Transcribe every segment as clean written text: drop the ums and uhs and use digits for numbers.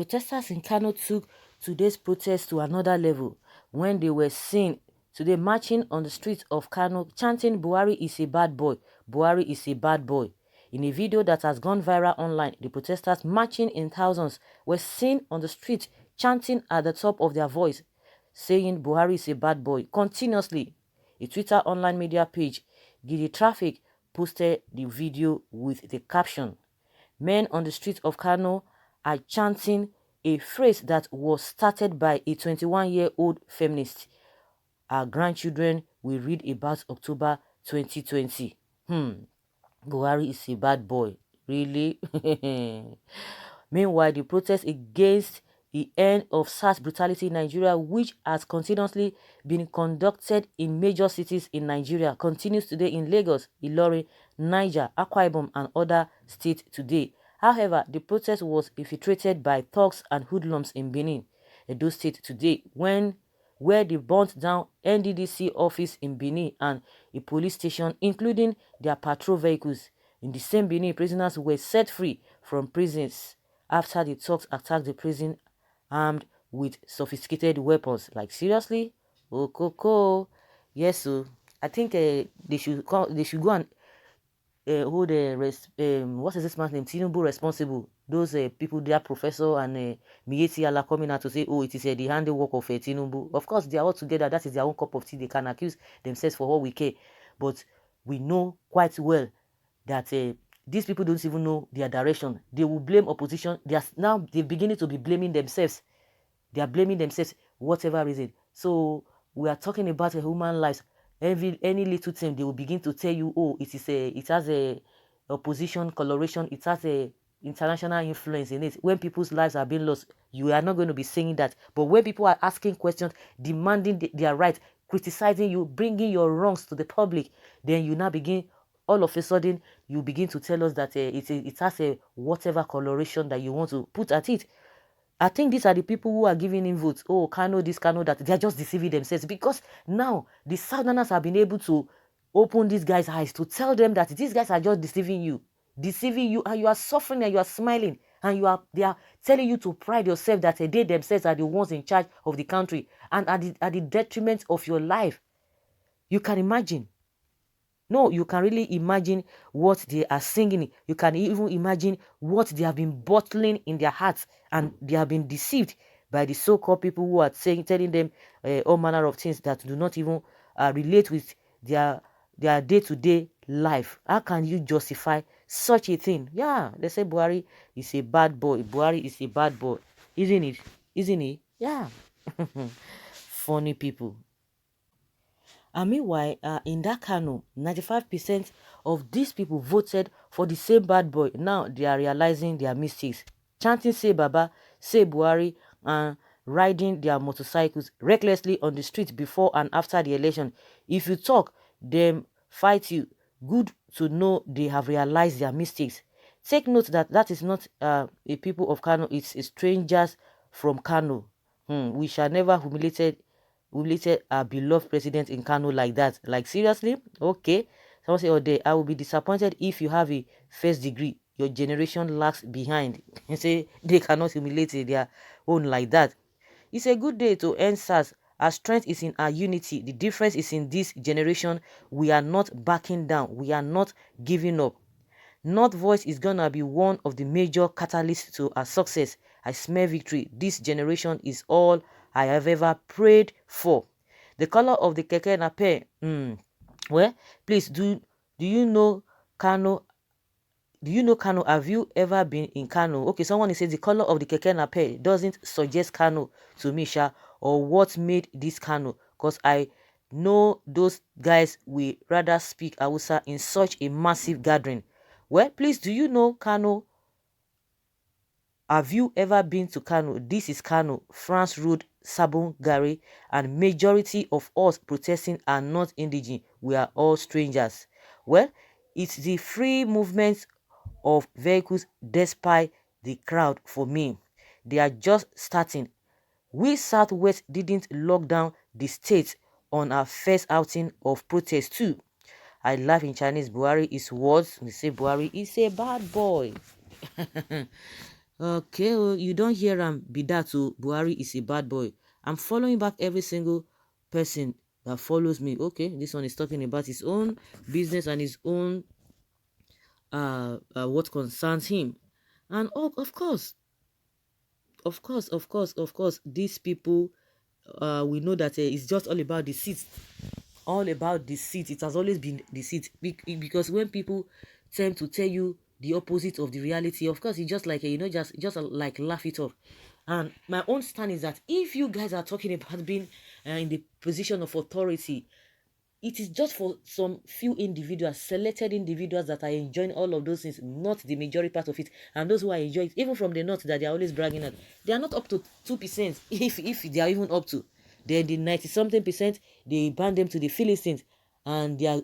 Protesters in Kano took today's protest to another level when they were seen today marching on the streets of Kano chanting Buhari is a bad boy, Buhari is a bad boy. In a video that has gone viral online, the protesters marching in thousands were seen on the street chanting at the top of their voice, saying Buhari is a bad boy continuously. A Twitter online media page, Gidi Traffic, posted the video with the caption, "Men on the streets of Kano are chanting a phrase that was started by a 21-year-old feminist. Our grandchildren will read about October 2020. Buhari is a bad boy. Really?" Meanwhile, the protest against the end of SARS brutality in Nigeria, which has continuously been conducted in major cities in Nigeria, continues today in Lagos, Ilorin, Niger, Akwa Ibom, and other states today. However, the protest was infiltrated by thugs and hoodlums in Benin, Edo State today, where they burnt down NDDC office in Benin and a police station, including their patrol vehicles. In the same Benin, prisoners were set free from prisons after the thugs attacked the prison armed with sophisticated weapons. Like, seriously? Oh. Yes, so I think they should go and hold what is this man's name? Tinubu responsible. Those people, their professor and Miyetti Allah coming out to say, oh, it is the handiwork of Tinubu. Of course, they are all together. That is their own cup of tea. They can accuse themselves for all we care. But we know quite well that these people don't even know their direction. They will blame opposition. They're beginning to be blaming themselves. They are blaming themselves, whatever reason. So we are talking about human lives. Any little thing, they will begin to tell you, oh, it has a opposition coloration, it has a international influence in it. When people's lives are being lost, you are not going to be saying that. But when people are asking questions, demanding their right, criticizing you, bringing your wrongs to the public, then you now begin, all of a sudden, you begin to tell us that it has a whatever coloration that you want to put at it. I think these are the people who are giving in votes. Oh, Kano this, Kano that. They are just deceiving themselves, because now the Southerners have been able to open these guys' eyes to tell them that these guys are just deceiving you, and you are suffering and you are smiling, and they are telling you to pride yourself that they themselves are the ones in charge of the country, and at the detriment of your life. You can imagine. No, you can really imagine what they are singing. You can even imagine what they have been bottling in their hearts, and they have been deceived by the so-called people who are telling them all manner of things that do not even relate with their day-to-day life. How can you justify such a thing? Yeah, they say Buhari is a bad boy. Buhari is a bad boy. Isn't it? Isn't he? Yeah. Funny people. And meanwhile, in that Kano, 95% of these people voted for the same bad boy. Now they are realizing their mistakes, chanting "Say Baba, say Buhari," and riding their motorcycles recklessly on the street before and after the election. If you talk, them fight you. Good to know they have realized their mistakes. Take note that is not a people of Kano, it's strangers from Kano. We shall never humiliated our beloved president in Kano like that. Like, seriously? Okay. Someone say, oh, I will be disappointed if you have a first degree. Your generation lags behind. You say they cannot humiliate their own like that. It's a good day to end SARS. Our strength is in our unity. The difference is in this generation. We are not backing down. We are not giving up. North Voice is gonna be one of the major catalysts to our success. I smell victory. This generation is all I have ever prayed for. The color of the keke nape. Well, please do you know Kano? Do you know Kano? Have you ever been in Kano? Okay, someone says the color of the keke nape doesn't suggest Kano to me, Sha, or what made this Kano, because I know those guys will rather speak Hausa in such a massive gathering. Well, please, do you know Kano? Have you ever been to Kano? This is Kano, France Road, Sabon Gari, and majority of us protesting are not indigenous. We are all strangers. Well, it's the free movement of vehicles despite the crowd for me. They are just starting. We Southwest didn't lock down the state on our first outing of protest too. I laugh in Chinese. Buhari is words. We say Buhari is a bad boy. Okay, oh, you don't hear him be that oh, Buhari is a bad boy. I'm following back every single person that follows me. Okay, this one is talking about his own business and his own what concerns him. And oh, of course, these people, we know that it's just all about deceit. All about deceit. It has always been deceit. Because when people tend to tell you the opposite of the reality, of course, it's just like, just like laugh it off. And my own stand is that if you guys are talking about being in the position of authority, it is just for some few individuals, selected individuals that are enjoying all of those things, not the majority part of it. And those who are enjoying it, even from the north that they are always bragging at, they are not up to 2%, if they are even up to. Then the 90 something percent, they ban them to the Philistines, and they are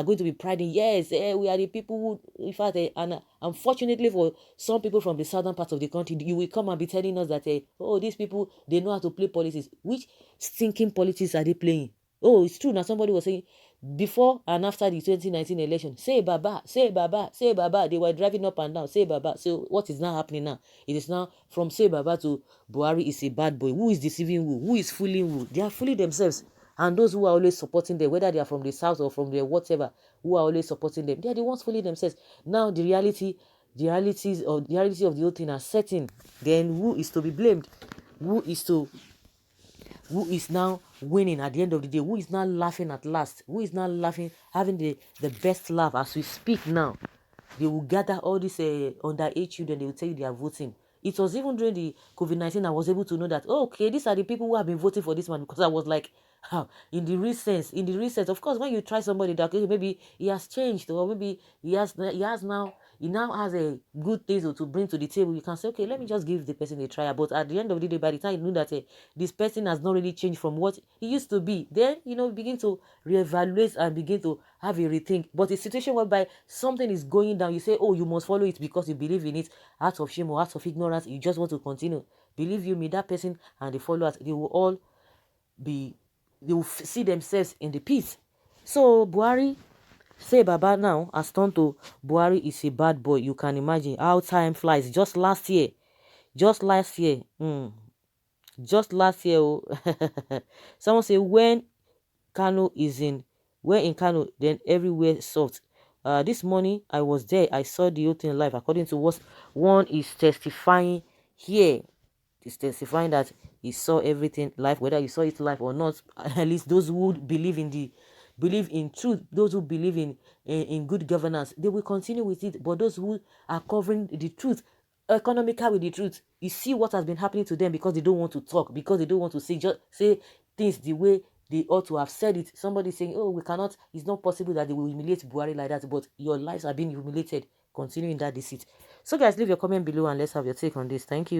going to be priding, yes, we are the people who, in fact, and unfortunately for some people from the southern part of the country, you will come and be telling us that, oh, these people, they know how to play politics. Which stinking politics are they playing? Oh, it's true. Now somebody was saying before and after the 2019 election, say Baba, say Baba, say Baba. They were driving up and down, say Baba. So what is now happening now? It is now from say Baba to Buhari is a bad boy. Who is deceiving who? Who is fooling who? They are fooling themselves. And those who are always supporting them, whether they are from the south or from the whatever, who are always supporting them, they are the ones fooling themselves. Now the reality of the whole thing are setting. Then who is to be blamed? Who is to who is now winning at the end of the day? Who is now laughing at last? Who is now laughing, having the best laugh as we speak now? They will gather all these underage children, they will tell you they are voting. It was even during the COVID-19 I was able to know that, oh, okay, these are the people who have been voting for this man, because I was like, how? In the recent, of course, when you try somebody that, okay, maybe he has changed, or maybe he now has a good things to bring to the table, you can say, okay, let me just give the person a try. But at the end of the day, by the time you know that this person has not really changed from what he used to be, then begin to reevaluate and begin to have a rethink. But a situation whereby something is going down, you say, oh, you must follow it because you believe in it, out of shame or out of ignorance, you just want to continue. Believe you me, that person and the followers, they will all be they will see themselves in the peace. So Buhari, say Baba now has turned to Buhari is a bad boy. You can imagine how time flies. Just last year, oh, someone say Kano is in, when in Kano, then everywhere soft. This morning I was there. I saw the whole thing live. According to what one is testifying here, is testifying that he saw everything live, whether he saw it live or not. At least those who believe in truth, those who believe in good governance, they will continue with it. But those who are covering the truth, economical with the truth, you see what has been happening to them because they don't want to talk, because they don't want to say, just say things the way they ought to have said it. Somebody saying, oh, we cannot, it's not possible that they will humiliate Buhari like that, but your lives are being humiliated. Continue in that deceit. So guys, leave your comment below and let's have your take on this. Thank you.